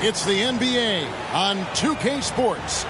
It's the NBA on 2K Sports.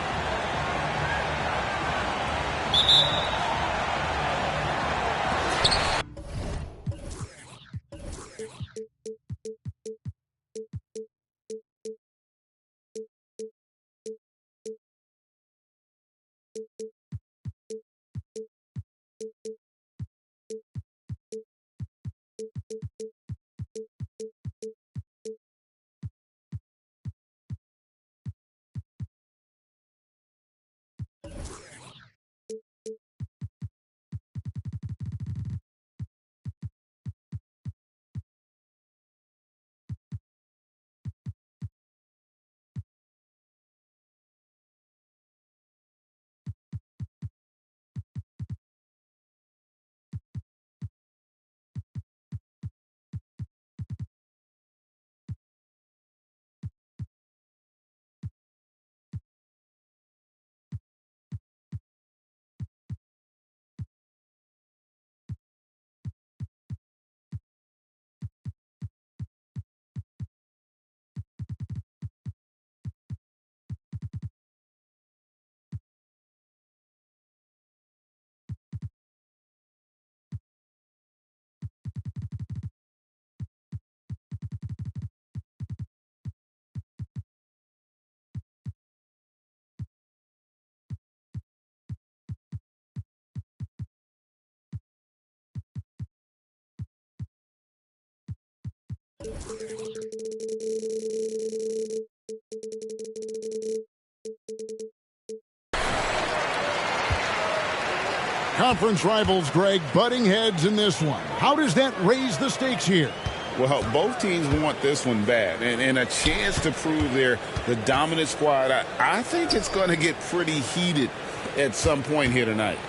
Conference rivals, Greg, butting heads in this one. How does that raise the stakes here? Well, both teams want this one bad, and a chance to prove they're the dominant squad. I think it's going to get pretty heated at some point here tonight.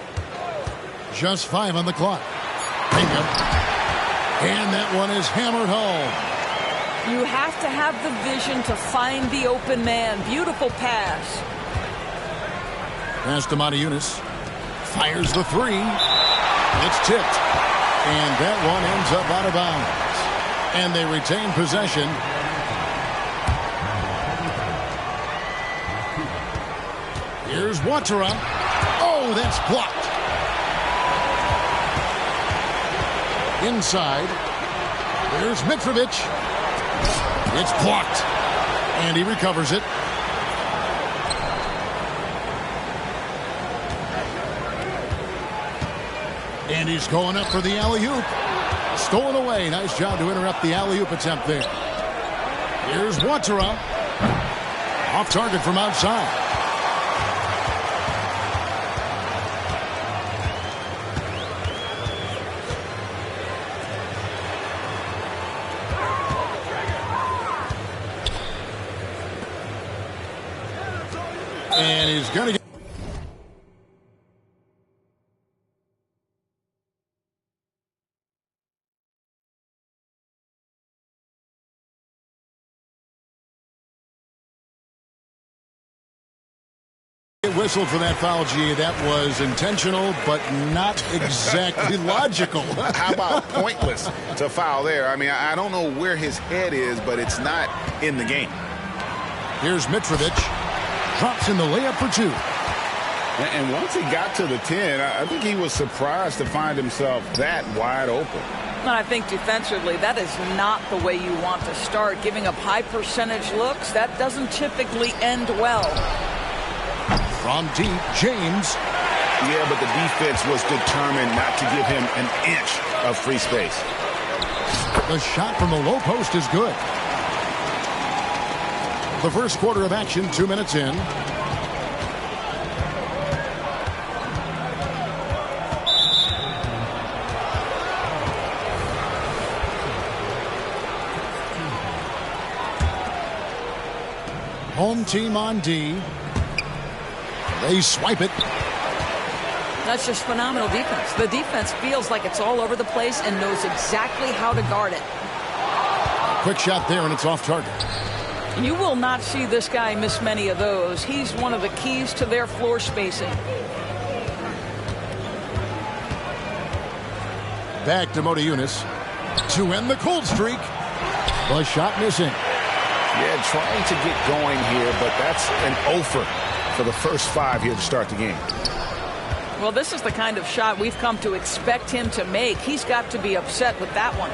Just 5 on the clock. Bingham. And that one is hammered home. You have to have the vision to find the open man. Beautiful pass. Pass to Eunice. Fires the three. It's tipped. And that one ends up out of bounds. And they retain possession. Here's Watera. Oh, that's blocked. Inside. There's Mitrovic. It's blocked. And he recovers it. And he's going up for the alley-oop. Stolen away. Nice job to interrupt the alley-oop attempt there. Here's Watera. Off target from outside. And he's going to get... whistled for that foul, G. That was intentional, but not exactly logical. How about pointless to foul there? I mean, I don't know where his head is, but it's not in the game. Here's Mitrovic. Drops in the layup for 2. And once he got to the 10, I think he was surprised to find himself that wide open. And I think defensively, that is not the way you want to start. Giving up high percentage looks, that doesn't typically end well. From deep, James. Yeah, but the defense was determined not to give him an inch of free space. The shot from the low post is good. The first quarter of action, 2 minutes in. Home team on D. They swipe it. That's just phenomenal defense. The defense feels like it's all over the place and knows exactly how to guard it. Quick shot there, and it's off target. You will not see this guy miss many of those. He's one of the keys to their floor spacing. Back to Eunice to end the cold streak. The shot missing. Yeah, trying to get going here, but that's an offer for the first 5 here to start the game. Well, this is the kind of shot we've come to expect him to make. He's got to be upset with that one.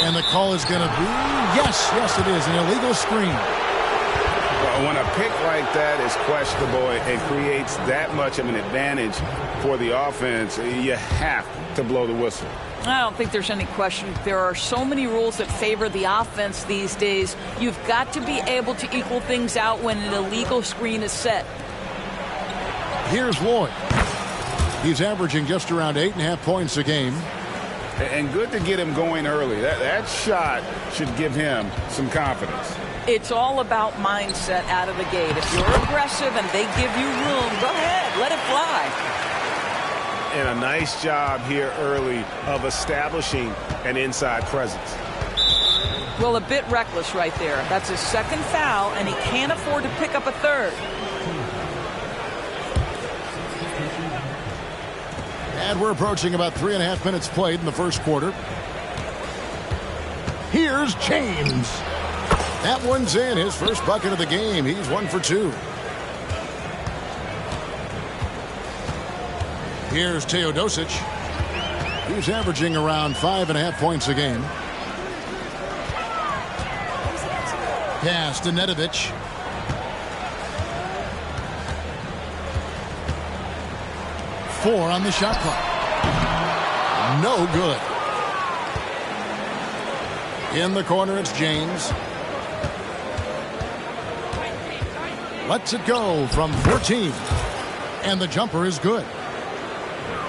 And the call is going to be, yes, it is, an illegal screen. When a pick like that is questionable and creates that much of an advantage for the offense, you have to blow the whistle. I don't think there's any question. There are so many rules that favor the offense these days. You've got to be able to equal things out when an illegal screen is set. Here's Lloyd. He's averaging just around 8.5 points a game. And good to get him going early. That shot should give him some confidence. It's all about mindset out of the gate. If you're aggressive and they give you room, go ahead, let it fly. And a nice job here early of establishing an inside presence. Well, a bit reckless right there. That's his second foul, and he can't afford to pick up a third. And we're approaching about 3.5 minutes played in the first quarter. Here's James. That one's in, his first bucket of the game. He's 1 for 2. Here's Teodosic. He's averaging around 5.5 points a game. Pass to Nedovic. Four on the shot clock. No good. In the corner, it's James. Lets it go from 14. And the jumper is good.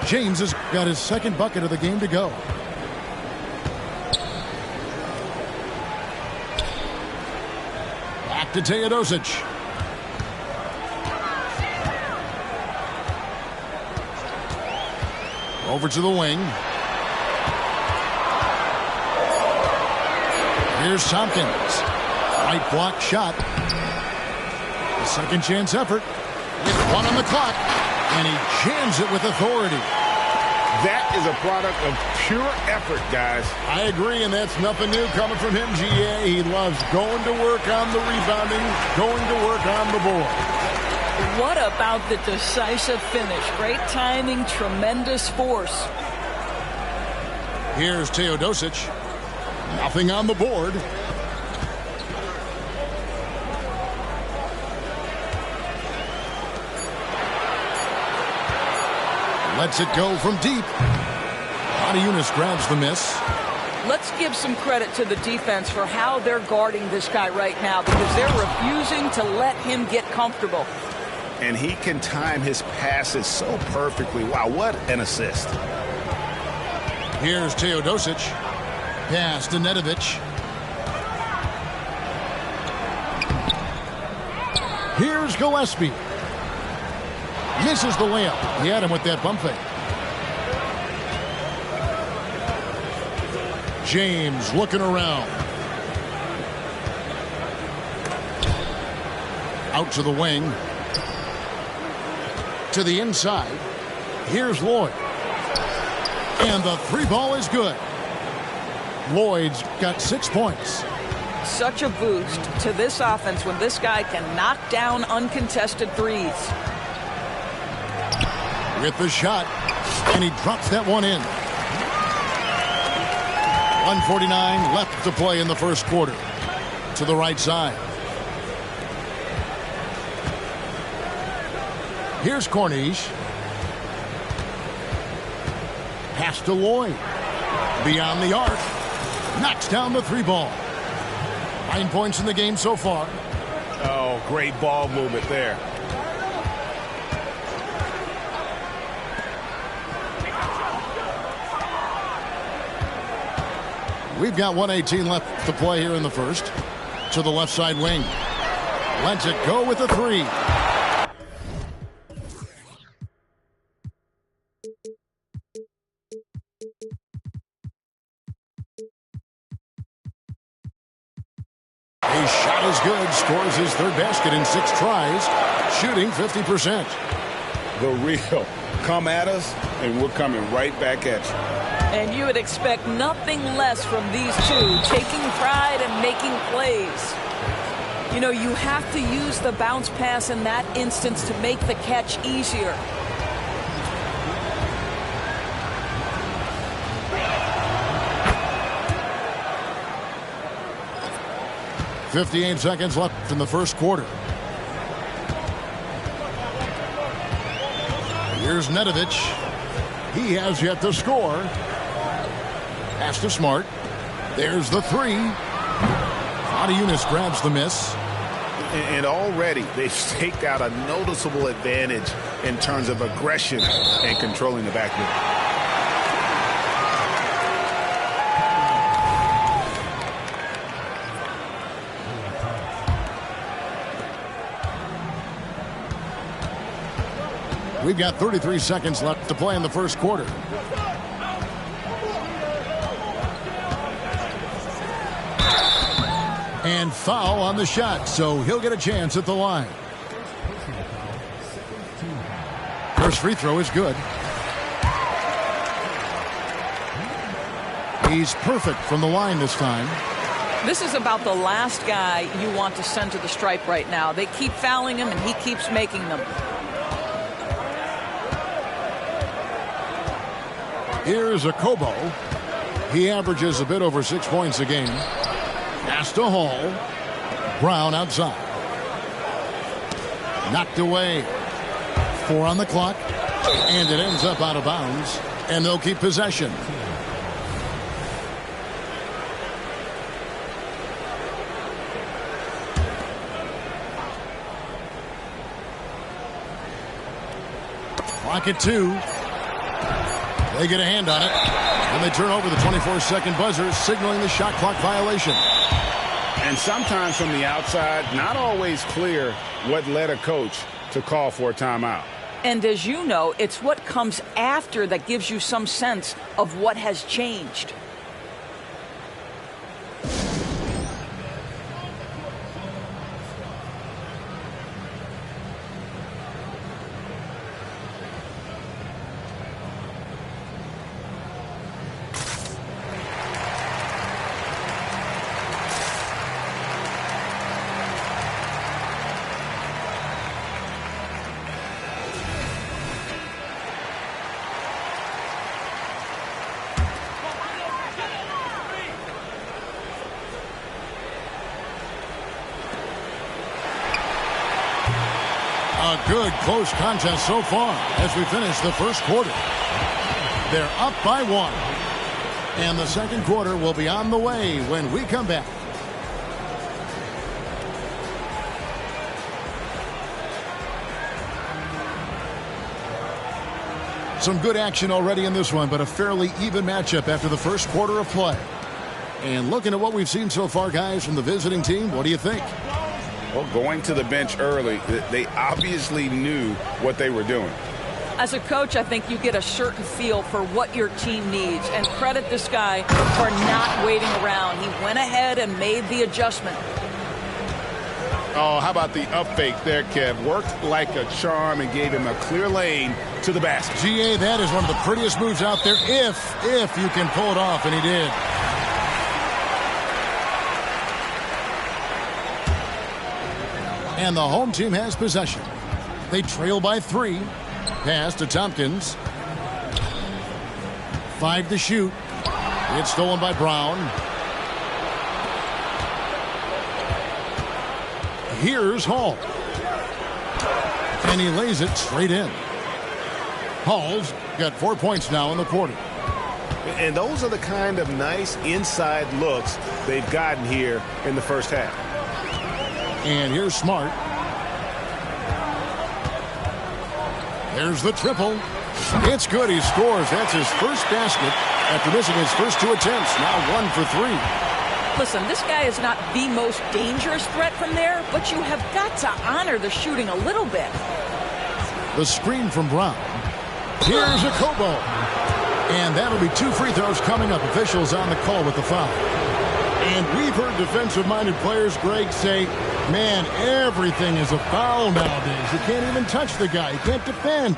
James has got his second bucket of the game to go. Back to Teodosic. Over to the wing. Here's Tompkins. Right block shot. A second chance effort. With 1 on the clock. And he jams it with authority. That is a product of pure effort, guys. I agree, and that's nothing new coming from him, GA. He loves going to work on the rebounding, going to work on the board. What about the decisive finish? Great timing, tremendous force. Here's Teodosic. Nothing on the board. Lets it go from deep. Adiunas grabs the miss. Let's give some credit to the defense for how they're guarding this guy right now, because they're refusing to let him get comfortable. And he can time his passes so perfectly. Wow, what an assist. Here's Teodosic. Pass to Nedovic. Here's Gillespie. Misses the layup. He had him with that bump fake. James looking around. Out to the wing. To the inside. Here's Lloyd. And the three ball is good. Lloyd's got 6 points. Such a boost to this offense when this guy can knock down uncontested threes. With the shot. And he drops that one in. 1:49 left to play in the first quarter. To the right side. Here's Cornish. Pass to Lloyd. Beyond the arc. Knocks down the three ball. 9 points in the game so far. Oh, great ball movement there. We've got 1:18 left to play here in the first. To the left side wing. Lets it go with a three. His shot is good. Scores his third basket in 6 tries. Shooting 50%. The real come at us, and we're coming right back at you. And you would expect nothing less from these two, taking pride and making plays. You know, you have to use the bounce pass in that instance to make the catch easier. .58 seconds left in the first quarter. Here's Nedovic. He has yet to score. Pass to Smart. There's the three. Adiunas grabs the miss. And already they've staked out a noticeable advantage in terms of aggression and controlling the backcourt. We've got 33 seconds left to play in the first quarter. And foul on the shot, so he'll get a chance at the line. First free throw is good. He's perfect from the line this time. This is about the last guy you want to send to the stripe right now. They keep fouling him, and he keeps making them. Here's a Kobo. He averages a bit over 6 points a game. Pass to Hall. Brown outside. Knocked away. 4 on the clock. And it ends up out of bounds. And they'll keep possession. Clock at 2. They get a hand on it, and they turn over the 24-second buzzer, signaling the shot clock violation. And sometimes from the outside, not always clear what led a coach to call for a timeout. And as you know, it's what comes after that gives you some sense of what has changed. A good close contest so far as we finish the first quarter. They're up by 1. And the second quarter will be on the way when we come back. Some good action already in this one, but a fairly even matchup after the first quarter of play. And looking at what we've seen so far, guys, from the visiting team, what do you think? Well, going to the bench early, they obviously knew what they were doing. As a coach, I think you get a certain feel for what your team needs, and credit this guy for not waiting around. He went ahead and made the adjustment. Oh, how about the up fake there, Kev? Worked like a charm and gave him a clear lane to the basket. GA, that is one of the prettiest moves out there if you can pull it off, and he did. And the home team has possession. They trail by 3. Pass to Tompkins. 5 to shoot. It's stolen by Brown. Here's Hall. And he lays it straight in. Hall's got 4 points now in the quarter. And those are the kind of nice inside looks they've gotten here in the first half. And here's Smart. There's the triple. It's good. He scores. That's his first basket after missing his first 2 attempts. Now 1 for 3. Listen, this guy is not the most dangerous threat from there, but you have got to honor the shooting a little bit. The screen from Brown. Here's a Kobo. And that'll be 2 free throws coming up. Officials on the call with the foul. And we've heard defensive-minded players, Greg, say, man, everything is a foul nowadays. You can't even touch the guy. You can't defend.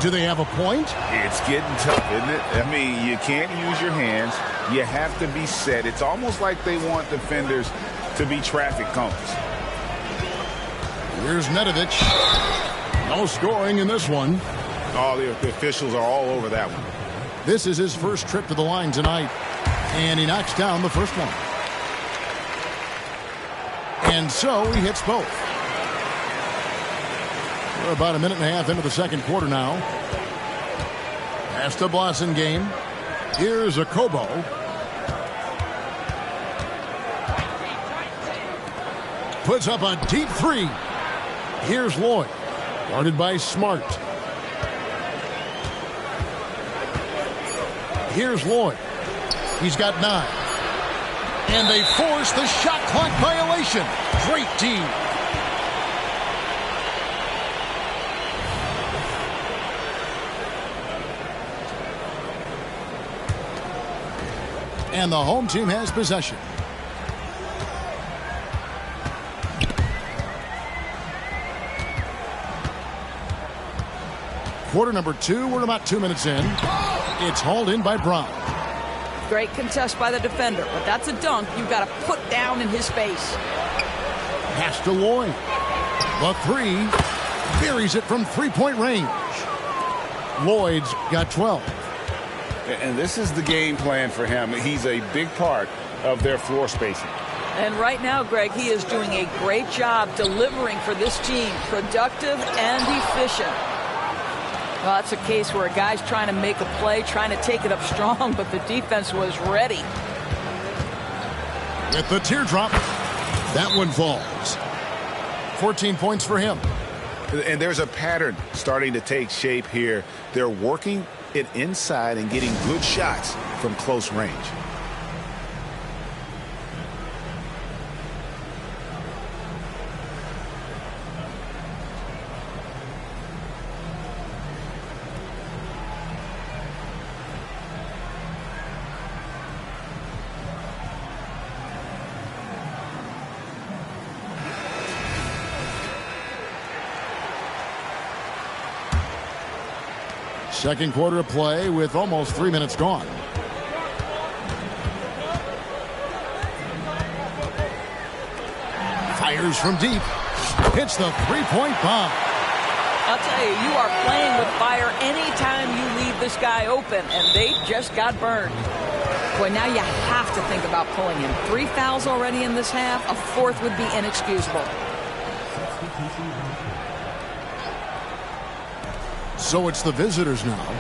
Do they have a point? It's getting tough, isn't it? I mean, you can't use your hands. You have to be set. It's almost like they want defenders to be traffic cones. Here's Nedovic. No scoring in this one. Oh, the officials are all over that one. This is his first trip to the line tonight. And he knocks down the first one. And so he hits both. We're about a minute and a half into the second quarter now. Pass to Blasingame. Here's a Kobo. Puts up a deep three. Here's Lloyd. Guarded by Smart. Here's Lloyd. He's got 9. And they force the shot clock violation. Great D. And the home team has possession. Quarter number 2. We're about 2 minutes in. It's hauled in by Brown. Great contest by the defender, but that's a dunk you've got to put down in his face. Pass to Lloyd. The 3. Buries it from three-point range. Lloyd's got 12. And this is the game plan for him. He's a big part of their floor spacing. And right now, Greg, he is doing a great job delivering for this team. Productive and efficient. Well, that's a case where a guy's trying to make a play, trying to take it up strong, but the defense was ready. With the teardrop, that one falls. 14 points for him. And there's a pattern starting to take shape here. They're working it inside and getting good shots from close range. Second quarter of play with almost 3 minutes gone. Fires from deep. Hits the three-point bomb. I'll tell you, you are playing with fire anytime you leave this guy open, and they just got burned. Boy, now you have to think about pulling him. 3 fouls already in this half. A 4th would be inexcusable. So it's the visitors now.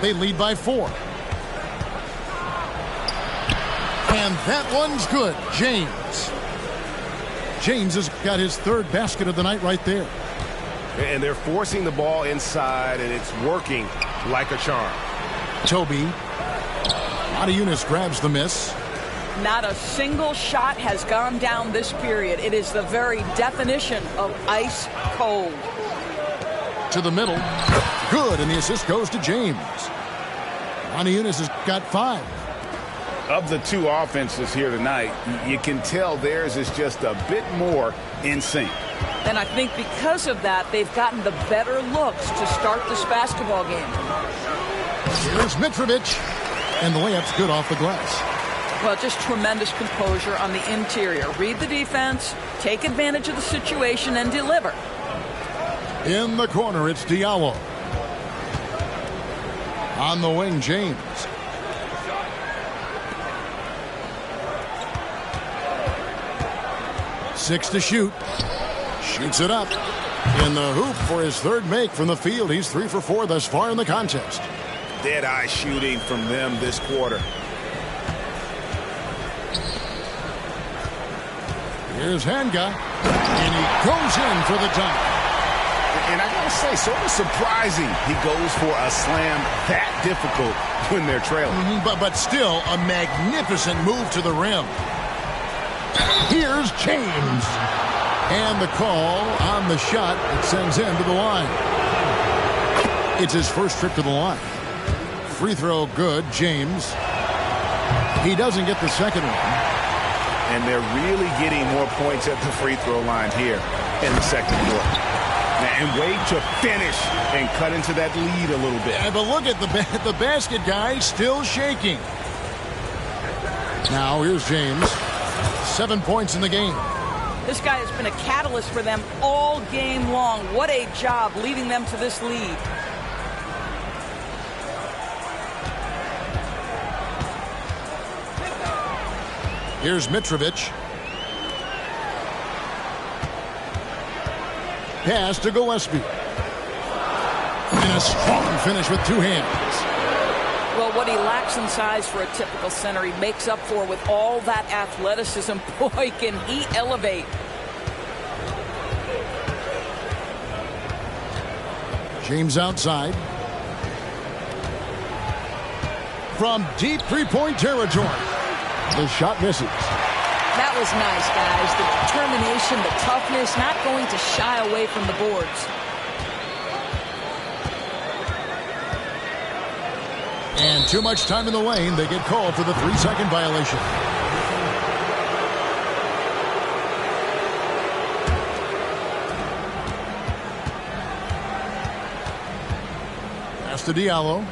They lead by 4. And that one's good. James has got his 3rd basket of the night right there. And they're forcing the ball inside, and it's working like a charm. Toby. Eunice grabs the miss. Not a single shot has gone down this period. It is the very definition of ice cold. To the middle. Good, and the assist goes to James. Eunice has got 5. Of the 2 offenses here tonight, you can tell theirs is just a bit more in sync. And I think because of that, they've gotten the better looks to start this basketball game. Here's Mitrovic, and the layup's good off the glass. Well, just tremendous composure on the interior. Read the defense, take advantage of the situation, and deliver. In the corner, it's Diallo. On the wing, James. Six to shoot. Shoots it up. In the hoop for his 3rd make from the field. He's 3 for 4 thus far in the contest. Dead-eye shooting from them this quarter. Here's Hanga. And he goes in for the dunk. And I gotta say, sort of surprising he goes for a slam that difficult when they're trailing. But still a magnificent move to the rim. Here's James. And the call on the shot that sends him to the line. It's his first trip to the line. Free throw good, James. He doesn't get the second one. and they're really getting more points at the free throw line here in the second quarter. And wait to finish and cut into that lead a little bit. Yeah, but look at the basket guy still shaking. Now here's James. 7 points in the game. This guy has been a catalyst for them all game long. What a job leading them to this lead. Here's Mitrovic. Pass to Gillespie. And a strong finish with 2 hands. Well, what he lacks in size for a typical center, he makes up for with all that athleticism. Boy, can he elevate. James outside. From deep three-point territory. The shot misses. That was nice, guys. The determination, the toughness, not going to shy away from the boards. And too much time in the lane. They get called for the 3-second violation. Pass to Diallo.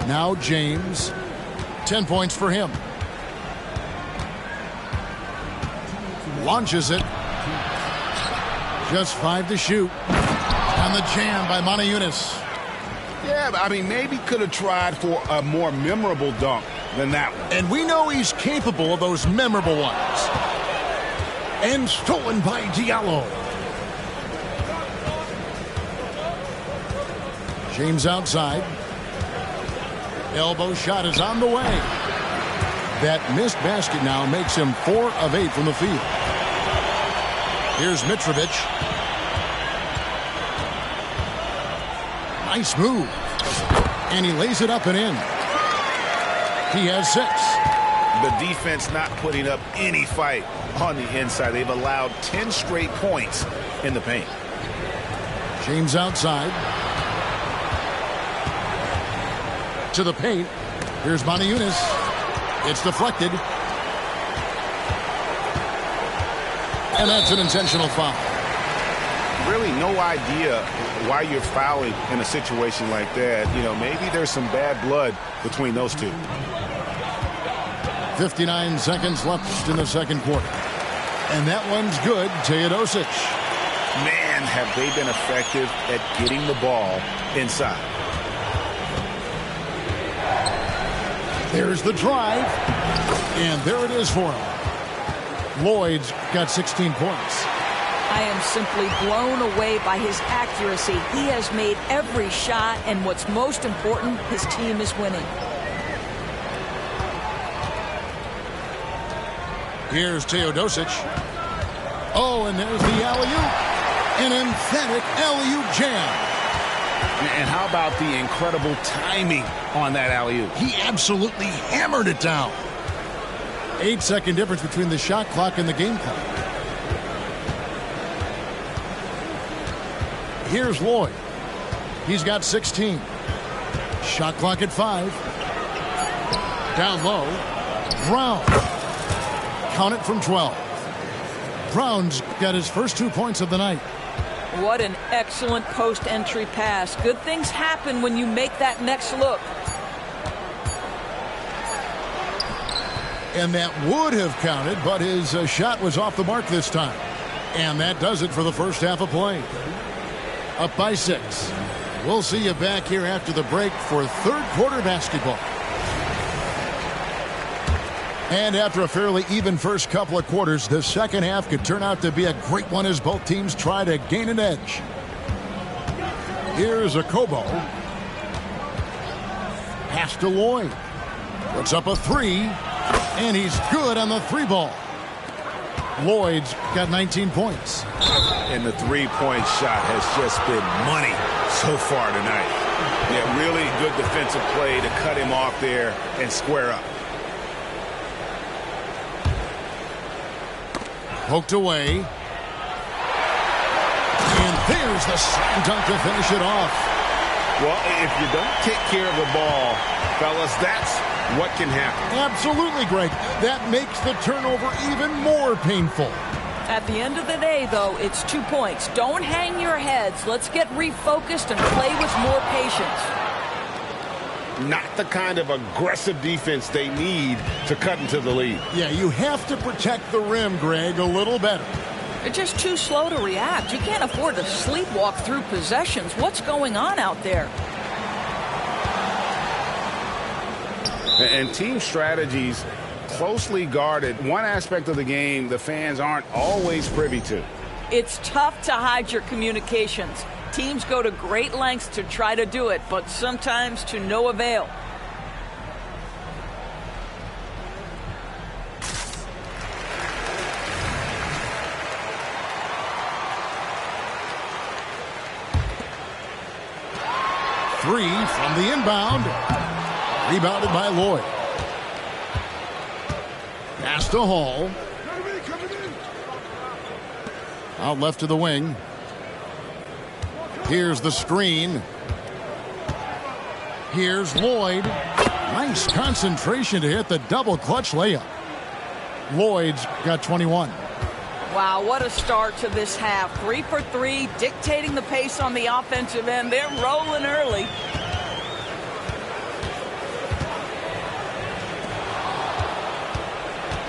Now James. 10 points for him. Launches it. Just 5 to shoot. And the jam by Moniunas. Yeah, I mean, maybe could have tried for a more memorable dunk than that one. And we know he's capable of those memorable ones. And stolen by Diallo. James outside. Elbow shot is on the way. That missed basket now makes him 4 of 8 from the field. Here's Mitrovic. Nice move. And he lays it up and in. He has 6. The defense not putting up any fight on the inside. They've allowed 10 straight points in the paint. James outside. To the paint. Here's Moniunas. It's deflected. And that's an intentional foul. Really no idea why you're fouling in a situation like that. You know, maybe there's some bad blood between those two. 59 seconds left in the second quarter. And that one's good. Teodosic. Man, have they been effective at getting the ball inside. There's the drive. And there it is for him. Lloyd's got 16 points. I am simply blown away by his accuracy. He has made every shot, and what's most important, his team is winning. Here's Teodosic. Oh, and there's the alley-oop. An emphatic alley-oop jam. And how about the incredible timing on that alley-oop? He absolutely hammered it down. 8-second difference between the shot clock and the game clock. Here's Lloyd. He's got 16. Shot clock at 5. Down low. Brown. Count it from 12. Brown's got his first 2 points of the night. What an excellent post-entry pass. Good things happen when you make that next look. And that would have counted, but his shot was off the mark this time. And that does it for the first half of play. Up by 6. We'll see you back here after the break for third quarter basketball. And after a fairly even first couple of quarters, the second half could turn out to be a great one as both teams try to gain an edge. Here's a Kobo. Pass to Lloyd. Puts up a 3. And he's good on the 3-ball. Lloyd's got 19 points. And the three-point shot has just been money so far tonight. Yeah, really good defensive play to cut him off there and square up. Poked away. And there's the slam dunk to finish it off. Well, if you don't take care of the ball, fellas, that's what can happen. Absolutely, Greg. That makes the turnover even more painful. At the end of the day, though, it's 2 points. Don't hang your heads. Let's get refocused and play with more patience. Not the kind of aggressive defense they need to cut into the lead. Yeah, you have to protect the rim, Greg, a little better. They're just too slow to react. You can't afford to sleepwalk through possessions. What's going on out there? And team strategies closely guarded. One aspect of the game the fans aren't always privy to. It's tough to hide your communications. Teams go to great lengths to try to do it, but sometimes to no avail. Three from the inbound. Rebounded by Lloyd. Pass to Hall. Out left to the wing. Here's the screen. Here's Lloyd. Nice concentration to hit the double clutch layup. Lloyd's got 21. Wow, what a start to this half. 3 for 3, dictating the pace on the offensive end. They're rolling early.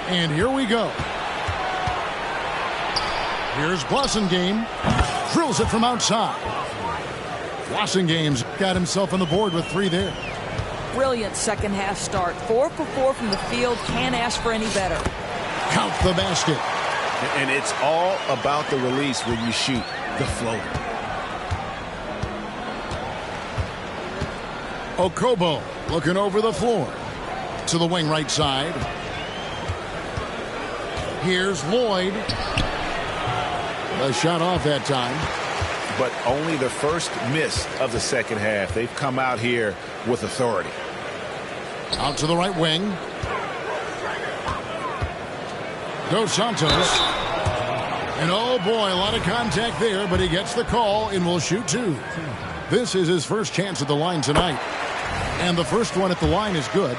And here we go. Here's Blossengame. Drills it from outside. Blossengame's got himself on the board with 3 there. Brilliant second half start. 4 for 4 from the field. Can't ask for any better. Count the basket. And it's all about the release when you shoot the floater. Okobo looking over the floor. To the wing right side. Here's Lloyd. A shot off that time. But only the first miss of the second half. They've come out here with authority. Out to the right wing. Dos Santos. And oh boy, a lot of contact there, but he gets the call and will shoot 2. This is his first chance at the line tonight. And the first one at the line is good.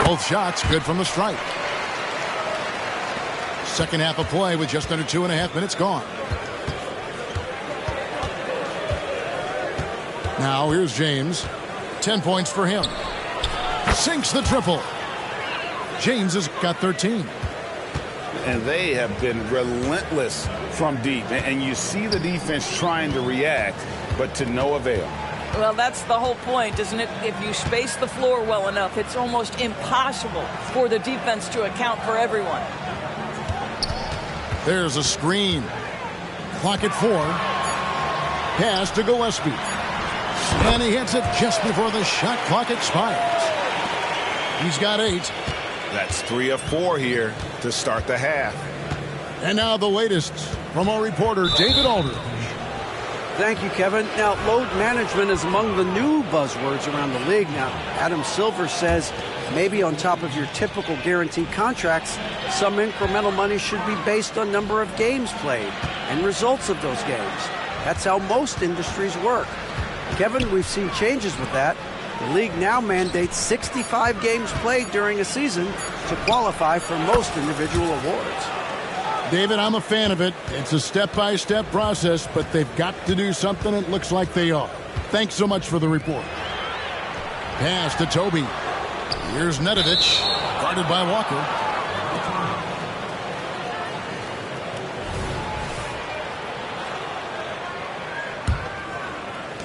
Both shots good from the stripe. Second half of play with just under 2.5 minutes gone. Now here's James. 10 points for him. Sinks the triple. James has got 13. And they have been relentless from deep. And you see the defense trying to react, but to no avail. Well, that's the whole point, isn't it? If you space the floor well enough, it's almost impossible for the defense to account for everyone. There's a screen. Clock at 4. Pass to Gillespie. And he hits it just before the shot clock expires. He's got 8. That's 3 of 4 here to start the half. And now the latest from our reporter, David Aldridge. Thank you, Kevin. Now, load management is among the new buzzwords around the league. Now, Adam Silver says maybe on top of your typical guaranteed contracts, some incremental money should be based on number of games played and results of those games. That's how most industries work. Kevin, we've seen changes with that. The league now mandates 65 games played during a season to qualify for most individual awards. David, I'm a fan of it. It's a step-by-step process, but they've got to do something. It looks like they are. Thanks so much for the report. Pass to Toby. Here's Nedovic, guarded by Walker.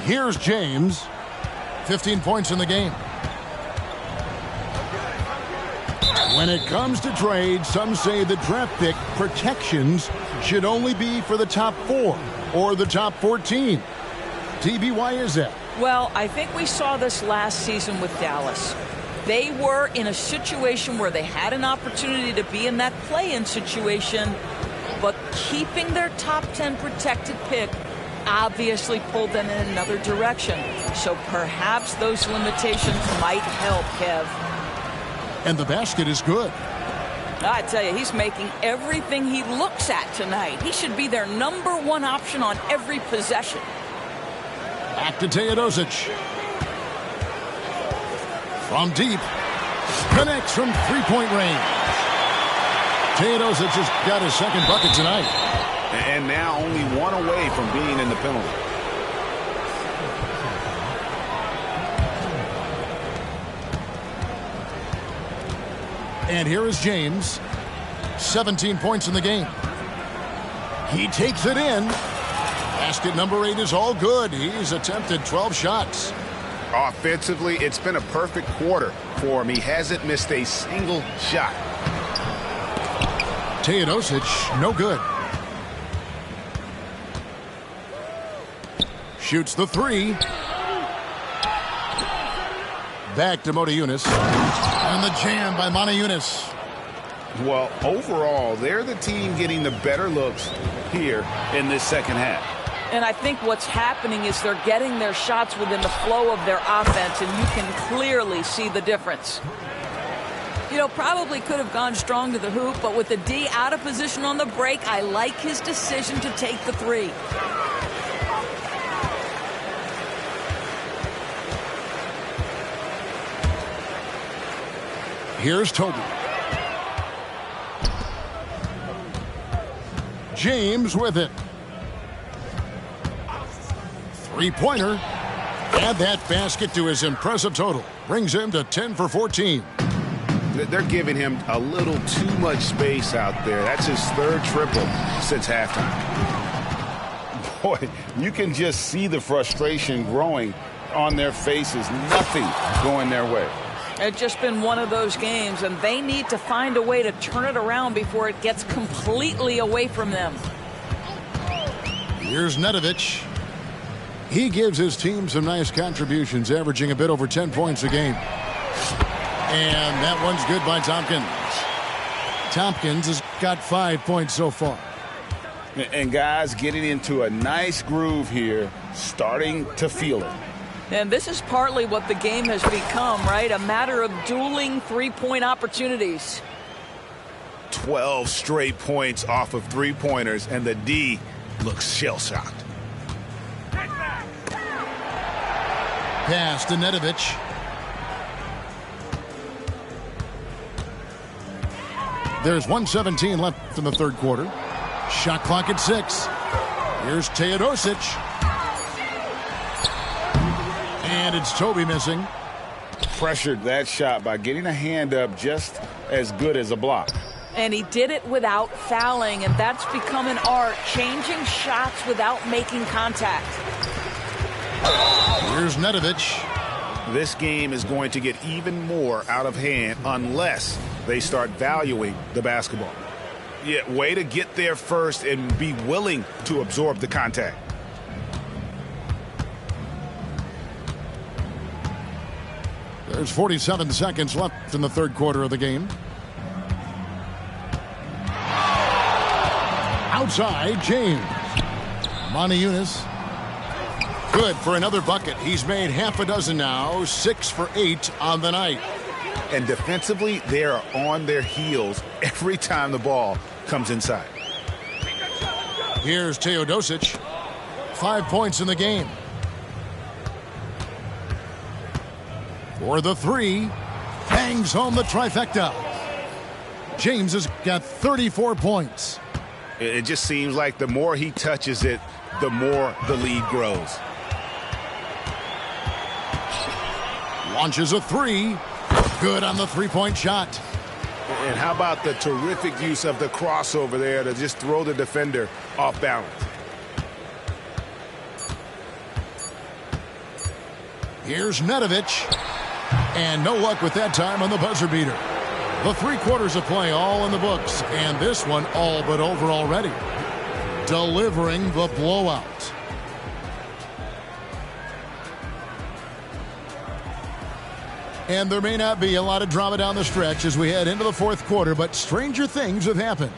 Here's James. 15 points in the game. When it comes to trade, some say the draft pick protections should only be for the top 4 or the top 14. TB, why is that? Well, I think we saw this last season with Dallas. They were in a situation where they had an opportunity to be in that play-in situation, but keeping their top 10 protected pick obviously pulled them in another direction. So perhaps those limitations might help, Kev. And the basket is good. I tell you, he's making everything he looks at tonight. He should be their #1 option on every possession. Back to Teodosic. From deep. Connects from three-point range. Teodosic has got his second bucket tonight. And now only one away from being in the penalty. And here is James. 17 points in the game. He takes it in. Basket number 8 is all good. He's attempted 12 shots. Offensively, it's been a perfect quarter for him. He hasn't missed a single shot. Teodosic, no good. Shoots the 3. Back to Motiejunas. And the jam by Motiejunas. Well, overall, they're the team getting the better looks here in this second half. And I think what's happening is they're getting their shots within the flow of their offense, and you can clearly see the difference. You know, probably could have gone strong to the hoop, but with the D out of position on the break, I like his decision to take the 3. Here's Toby. James with it. Three-pointer. Add that basket to his impressive total. Brings him to 10 for 14. They're giving him a little too much space out there. That's his third triple since halftime. Boy, you can just see the frustration growing on their faces. Nothing going their way. It's just been one of those games, and they need to find a way to turn it around before it gets completely away from them. Here's Nedovic. He gives his team some nice contributions, averaging a bit over 10 points a game. And that one's good by Tompkins. Tompkins has got 5 points so far. And guys, getting into a nice groove here, starting to feel it. And this is partly what the game has become, right? A matter of dueling three-point opportunities. 12 straight points off of three-pointers, and the D looks shell-shocked. Pass to Nedovic. There's 1:17 left in the third quarter. Shot clock at 6. Here's Teodosic. And it's Toby missing. Pressured that shot by getting a hand up just as good as a block. And he did it without fouling, and that's become an art, changing shots without making contact. Here's Nedovic. This game is going to get even more out of hand unless they start valuing the basketball. Yeah, way to get there first and be willing to absorb the contact. There's 47 seconds left in the third quarter of the game. Outside, James. Motiejunas. Good for another bucket. He's made half a dozen now, 6 for 8 on the night. And defensively, they are on their heels every time the ball comes inside. Here's Teodosic. 5 points in the game. For the 3, bangs home the trifecta. James has got 34 points. It just seems like the more he touches it, the more the lead grows. Launches a 3. Good on the three-point shot. And how about the terrific use of the crossover there to just throw the defender off balance. Here's Nedovic. And no luck with that time on the buzzer beater. The 3 quarters of play all in the books, and this one all but over already. Delivering the blowout. And there may not be a lot of drama down the stretch as we head into the fourth quarter, but stranger things have happened.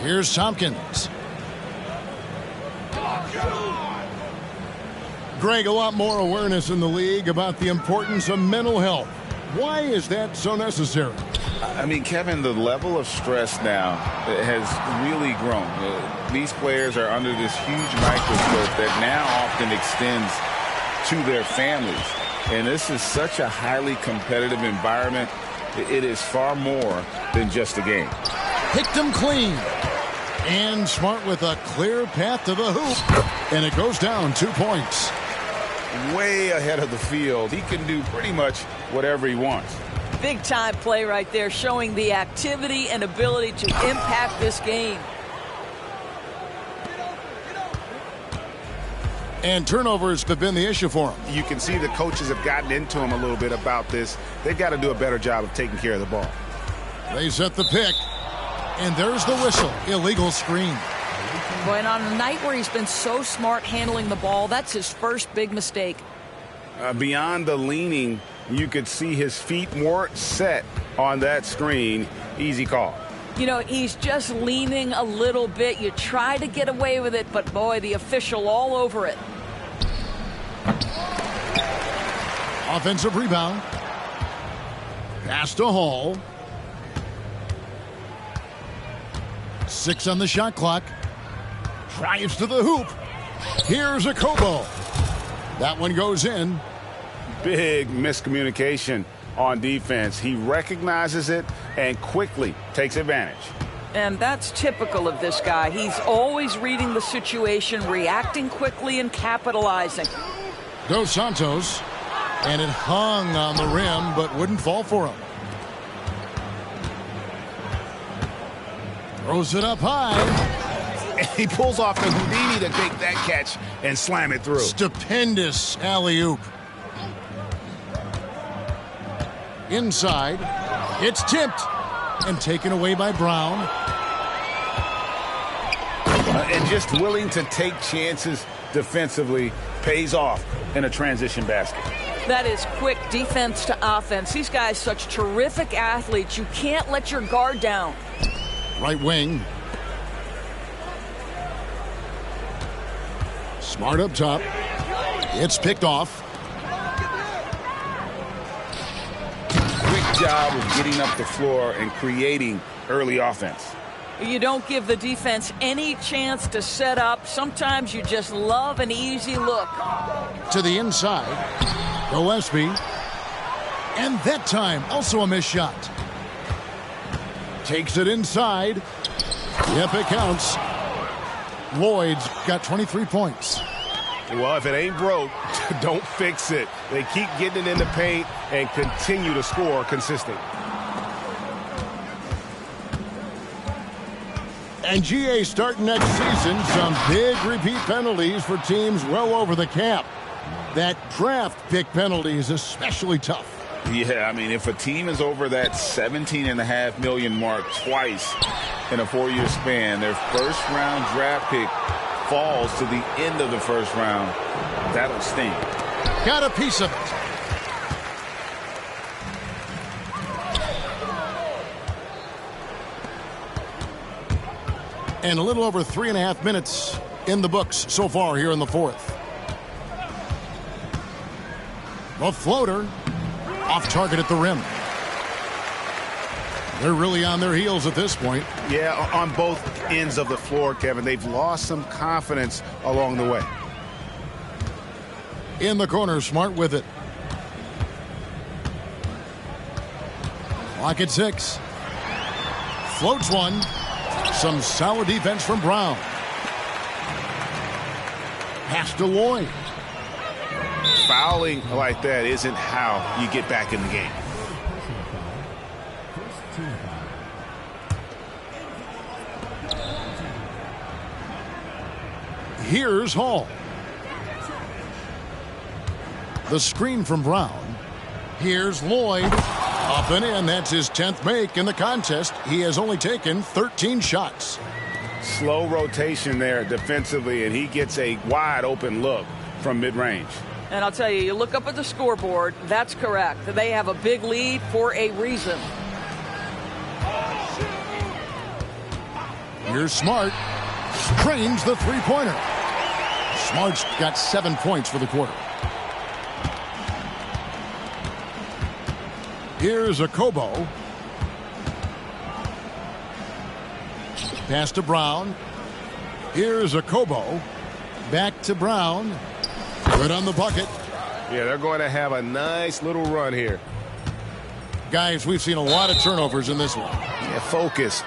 Here's Tompkins. Greg, a lot more awareness in the league about the importance of mental health. Why is that so necessary? I mean, Kevin, the level of stress now has really grown. These players are under this huge microscope that now often extends to their families. And this is such a highly competitive environment. It is far more than just a game. Picked him clean. And Smart with a clear path to the hoop. And it goes down 2 points. Way ahead of the field. He can do pretty much whatever he wants. Big time play right there, showing the activity and ability to impact this game. And turnovers have been the issue for him. You can see the coaches have gotten into him a little bit about this. They've got to do a better job of taking care of the ball. They set the pick. And there's the whistle. Illegal screen. Boy, and on a night where he's been so smart handling the ball, that's his first big mistake. Beyond the leaning, you could see his feet more set on that screen. Easy call. You know, he's just leaning a little bit. You try to get away with it, but boy, the official all over it. Offensive rebound. Pass to Hall. 6 on the shot clock. Drives to the hoop. Here's a Kobo. That one goes in. Big miscommunication on defense. He recognizes it and quickly takes advantage. And that's typical of this guy. He's always reading the situation, reacting quickly, and capitalizing. Dos Santos. And it hung on the rim, but wouldn't fall for him. Throws it up high. He pulls off the Houdini to take that catch and slam it through. Stupendous alley-oop. Inside. It's tipped and taken away by Brown. And just willing to take chances defensively pays off in a transition basket. That is quick defense to offense. These guys such terrific athletes. You can't let your guard down. Right wing. Smart up top. It's picked off. Quick job of getting up the floor and creating early offense. You don't give the defense any chance to set up. Sometimes you just love an easy look. To the inside. Gillespie. And that time, also a missed shot. Takes it inside. Yep, it counts. Lloyd's got 23 points. Well, if it ain't broke, don't fix it. They keep getting it in the paint and continue to score consistently. And GA starting next season, some big repeat penalties for teams well over the cap. That draft pick penalty is especially tough. Yeah, I mean, if a team is over that $17.5 million mark twice in a 4-year span, their first-round draft pick falls to the end of the first round, that'll sting. Got a piece of it. And a little over 3.5 minutes in the books so far here in the fourth. A floater off target at the rim. They're really on their heels at this point. Yeah, on both ends of the floor, Kevin. They've lost some confidence along the way. In the corner, Smart with it. Clock at 6. Floats one. Some solid defense from Brown. Pass to Lloyd. Fouling like that isn't how you get back in the game. Here's Hall. The screen from Brown. Here's Lloyd. Up and in. That's his 10th make in the contest. He has only taken 13 shots. Slow rotation there defensively, and he gets a wide open look from mid-range. And I'll tell you, you look up at the scoreboard, that's correct. They have a big lead for a reason. Here's Smart. Screens the three-pointer. Smart's got 7 points for the quarter. Here's a Kobo. Pass to Brown. Here's a Kobo. Back to Brown. Good on the bucket. Yeah, they're going to have a nice little run here. Guys, we've seen a lot of turnovers in this one. Yeah, focus.